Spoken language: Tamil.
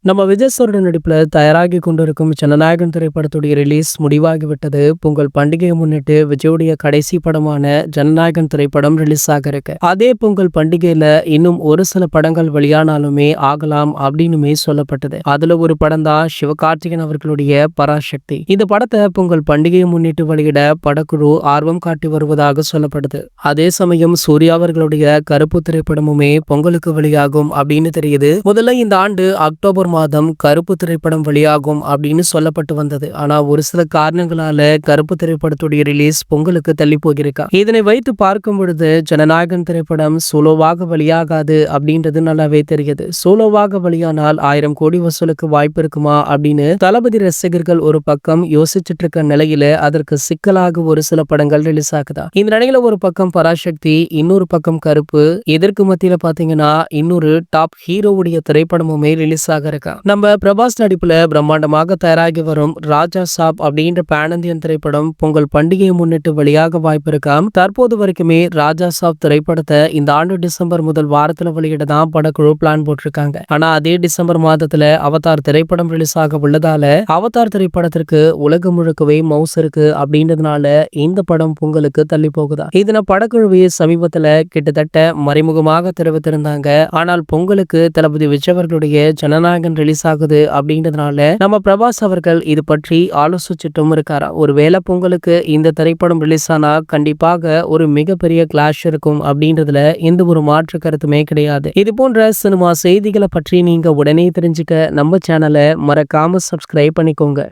நம்ம விஜய் சாரோட நடிப்புல தயாராகி கொண்டிருக்கும் ஜனநாயகன் திரைப்படத்துடைய ரிலீஸ் முடிவாகிவிட்டது. பொங்கல் பண்டிகையை முன்னிட்டு விஜயுடைய கடைசி படமான ஜனநாயகன் திரைப்படம் ரிலீஸ் ஆக இருக்கு. அதே பொங்கல் பண்டிகையில இன்னும் ஒரு சில படங்கள் வெளியானாலுமே ஆகலாம் அப்படின்னுமே சொல்லப்பட்டது. அதுல ஒரு படம் தான் சிவகார்த்திகேயன் அவர்களுடைய பராசக்தி. இந்த படத்தை பொங்கல் பண்டிகையை முன்னிட்டு வெளியிட படக்குழு ஆர்வம் காட்டி வருவதாக சொல்லப்படுது. அதே சமயம் சூர்யா அவர்களுடைய கருப்பு திரைப்படமுமே பொங்கலுக்கு வெளியாகும் அப்படின்னு தெரியுது. முதல்ல இந்த ஆண்டு அக்டோபர் மாதம் கருப்பு திரைப்படம் வெளியாகும் அப்படின்னு சொல்லப்பட்டு வந்தது. ஆனா ஒரு சில காரணங்களால கருப்பு திரைப்படத்துடைய ரிலீஸ் பொங்கலுக்கு தள்ளி போயிருக்கா. இதனை வைத்து பார்க்கும் பொழுது ஜனநாயகன் திரைப்படம் சோலோவாக வெளியாகாது அப்படின்றது நல்லாவே தெரியுது. சோலோவாக வெளியானால் 1000 கோடி வசூலுக்கு வாய்ப்பு இருக்குமா அப்படின்னு தளபதி ரசிகர்கள் ஒரு பக்கம் யோசிச்சுட்டு இருக்க நிலையில அதற்கு சிக்கலாக ஒரு சில படங்கள் ரிலீஸ் ஆகுதா. இந்த நிலையில ஒரு பக்கம் பராசக்தி, இன்னொரு பக்கம் கருப்பு, இதற்கு மத்தியில பாத்தீங்கன்னா இன்னொரு டாப் ஹீரோவுடைய திரைப்படமுமே ரிலீஸ் ஆக நம்ம பிரபாஸ் நடிப்புல பிரம்மாண்டமாக தயாராகி வரும் ராஜா சாப் அப்படின்ற பேன் இந்தியன் திரைப்படம் பொங்கல் பண்டிகையை முன்னிட்டு வெளியாக வாய்ப்பு இருக்காம். தற்போது வரைக்குமே ராஜா சாப் திரைப்படத்தை இந்த ஆண்டு டிசம்பர் முதல் வாரத்துல வெளியிட தான் படக்குழு பிளான் போட்டிருக்காங்க. ஆனா அதே டிசம்பர் மாதத்துல அவதார் திரைப்படம் ரிலீஸ் ஆக உள்ளதால அவதார் திரைப்படத்திற்கு உலகம் முழுக்கவே மவுஸ் இருக்கு அப்படின்றதுனால இந்த படம் பொங்கலுக்கு தள்ளி போகுதா. இதனை படக்குழுவே சமீபத்துல கிட்டத்தட்ட மறைமுகமாக தெரிவித்திருந்தாங்க. ஆனால் பொங்கலுக்கு தளபதி விஜய் அவர்களுடைய ஜனநாயகன் ரிலீஸ் ஆகுது அப்படின்றதுனால நம்ம பிரபாஸ் அவர்கள் இது பற்றி ஆலோசிச்சுட்டும் இருக்காரா. ஒருவேளை பொங்கலுக்கு இந்த திரைப்படம் ரிலீஸ் ஆனா கண்டிப்பாக ஒரு மிகப்பெரிய கிளாஷ் இருக்கும் அப்படின்றதுல எந்த ஒரு மாற்று கருத்துமே கிடையாது. இது போன்ற சினிமா செய்திகளை பற்றி நீங்க உடனே தெரிஞ்சுக்க நம்ம சேனலை மறக்காம சப்ஸ்கிரைப் பண்ணிக்கோங்க.